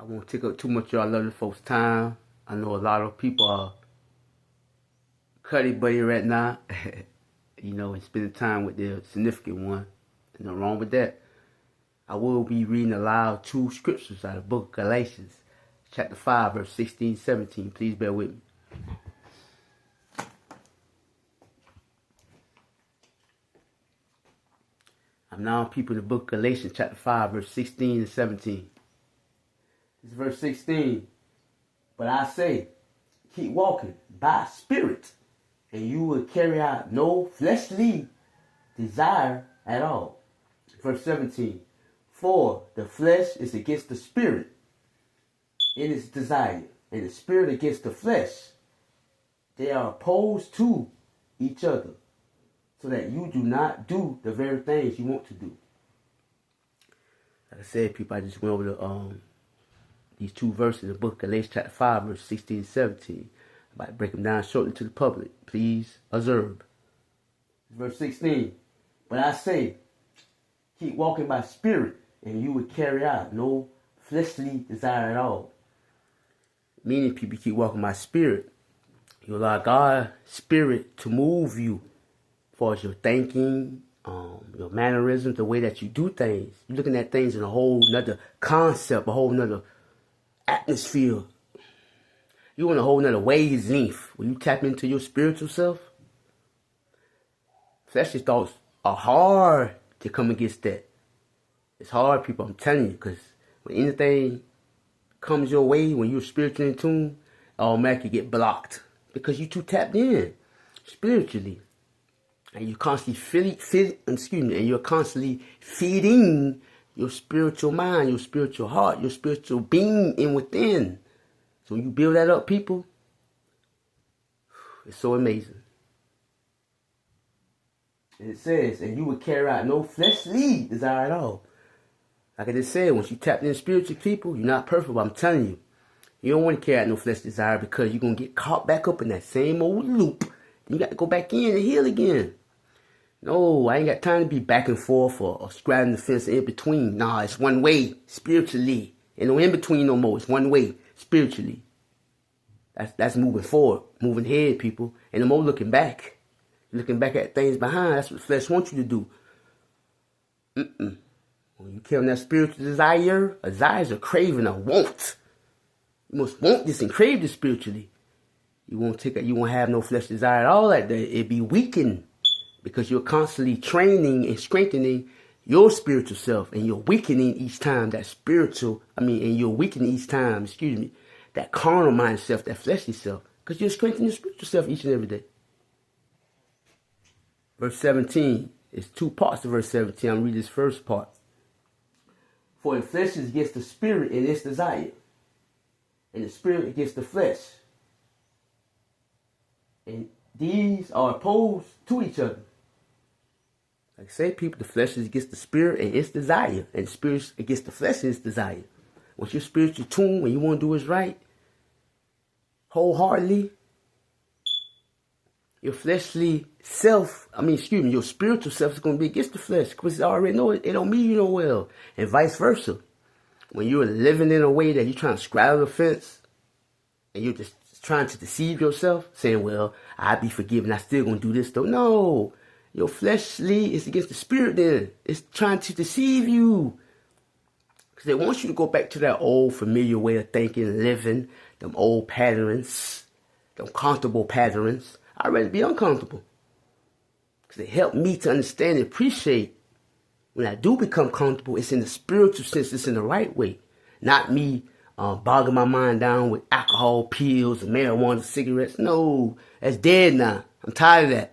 I won't take up too much of y'all lovely folks' time. I know a lot of people are cutty buddy right now, and spending time with their significant one. There's nothing wrong with that. I will be reading aloud 2 scriptures out of the book of Galatians, chapter 5, verse 16, 17. Please bear with me. I'm now people in the book of Galatians, chapter 5, verse 16 and 17. This is verse 16. But I say, keep walking by spirit, and you will carry out no fleshly desire at all. Verse 17. For the flesh is against the spirit in its desire, and the spirit against the flesh. They are opposed to each other, so that you do not do the very things you want to do. Like I said, people, I just went over these 2 verses in the book of Galatians chapter 5, verse 16 and 17. I'm about to break them down shortly to the public. Please observe. Verse 16. But I say, keep walking by spirit, and you will carry out no fleshly desire at all. Meaning, people, keep walking by spirit. You allow God's spirit to move you as far as your thinking, your mannerisms, the way that you do things. You're looking at things in a whole nother concept, a whole nother atmosphere. You in a whole nother wavelength. When you tap into your spiritual self, fleshly thoughts are hard to come against that. It's hard, people, I'm telling you, because when anything comes your way, when you're spiritually in tune, automatically get blocked because you're too tapped in spiritually, and you constantly and you're constantly feeding your spiritual mind, your spiritual heart, your spiritual being in within. So when you build that up, people, it's so amazing. And it says, and you will carry out no fleshly desire at all. Like I just said, once you tap in spiritual people, you're not perfect, but I'm telling you, you don't want to carry out no flesh desire because you're going to get caught back up in that same old loop. Then you got to go back in and heal again. No, I ain't got time to be back and forth or straddling the fence in between. Nah, it's one way spiritually. Ain't no in between no more. It's one way spiritually. That's moving forward, moving ahead, people. And no more looking back. Looking back at things behind. That's what the flesh wants you to do. When you kill that spiritual desire, a desire is a craving, a want. You must want this and crave this spiritually. You won't have no flesh desire at all like that. It'd be weakened because you're constantly training and strengthening your spiritual self, and you're weakening each time that that carnal mind self, that fleshly self, because you're strengthening your spiritual self each and every day. Verse 17, it's 2 parts to verse 17. I'm reading this first part. For the flesh is against the spirit in its desire, and the spirit against the flesh. And these are opposed to each other. Like I say, people, the flesh is against the spirit and its desire, and the spirit is against the flesh and its desire. Once you're spiritually tuned, when you want to do what's right, wholeheartedly, your fleshly self, your spiritual self is going to be against the flesh, because you already know it don't mean you know well. And vice versa. When you're living in a way that you're trying to straddle the fence, and you're just trying to deceive yourself, saying, well, I'll be forgiven, I still going to do this though. No, your fleshly is against the spirit then. It's trying to deceive you. Because they want you to go back to that old familiar way of thinking, living, them old patterns, them comfortable patterns. I'd rather be uncomfortable. Because it helped me to understand and appreciate when I do become comfortable, it's in the spiritual sense, it's in the right way. Not me bogging my mind down with alcohol, pills, and marijuana, cigarettes. No, that's dead now. I'm tired of that.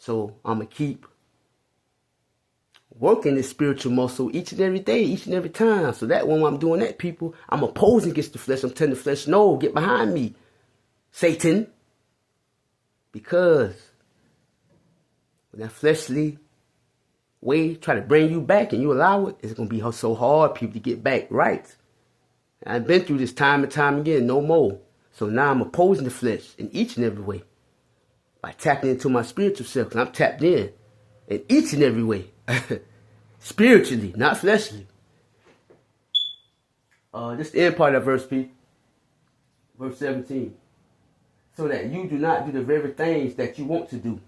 So I'm going to keep working this spiritual muscle each and every day, each and every time. So that when I'm doing that, people, I'm opposing against the flesh. I'm telling the flesh, no, get behind me, Satan. Because when that fleshly way try to bring you back and you allow it, it's going to be so hard, people, to get back right. And I've been through this time and time again, no more. So now I'm opposing the flesh in each and every way by tapping into my spiritual self. And I'm tapped in each and every way. Spiritually, not fleshly. This is the end part of verse P. Verse 17. So that you do not do the very things that you want to do.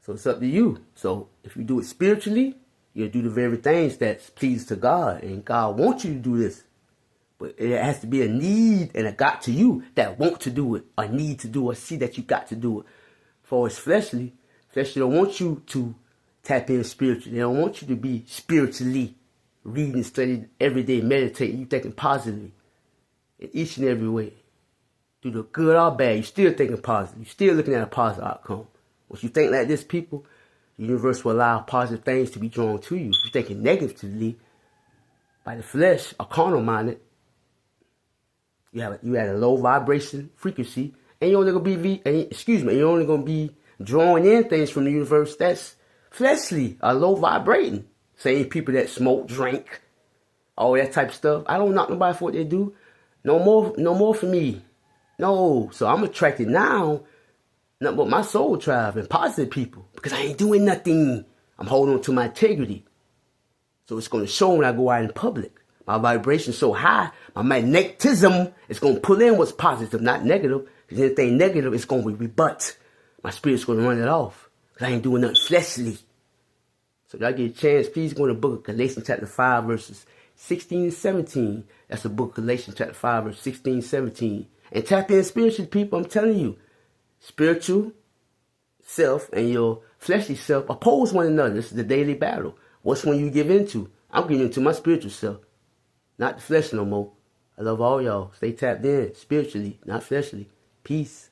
So it's up to you. So if you do it spiritually, you'll do the very things that's pleasing to God. And God wants you to do this. But it has to be a need and a got to you that want to do it. Or need to do it. Or see that you got to do it. For it's fleshly. Fleshly don't want you to tap in spiritually. They don't want you to be spiritually reading, studying every day, meditating. You thinking positively in each and every way. Do the good or bad, you're still thinking positive. You're still looking at a positive outcome. Once you think like this, people, the universe will allow positive things to be drawn to you. If you're thinking negatively, by the flesh or carnal minded, you at a low vibration frequency, and you're only gonna be drawing in things from the universe that's fleshly or low vibrating. Same people that smoke, drink, all that type of stuff. I don't knock nobody for what they do. No more for me. No, so I'm attracted now, nothing but my soul tribe and positive people, because I ain't doing nothing. I'm holding on to my integrity. So it's going to show when I go out in public. My vibration's so high, my magnetism is going to pull in what's positive, not negative. Because anything negative is going to rebut. My spirit's going to run it off, because I ain't doing nothing fleshly. So if y'all get a chance, please go to the book of Galatians chapter 5, verses 16 and 17. That's the book of Galatians chapter 5, verse 16 and 17. And tap in spiritually, people. I'm telling you, spiritual self and your fleshly self oppose one another. This is the daily battle. What's one you give into? I'm giving into my spiritual self, not the flesh no more. I love all y'all. Stay tapped in spiritually, not fleshly. Peace.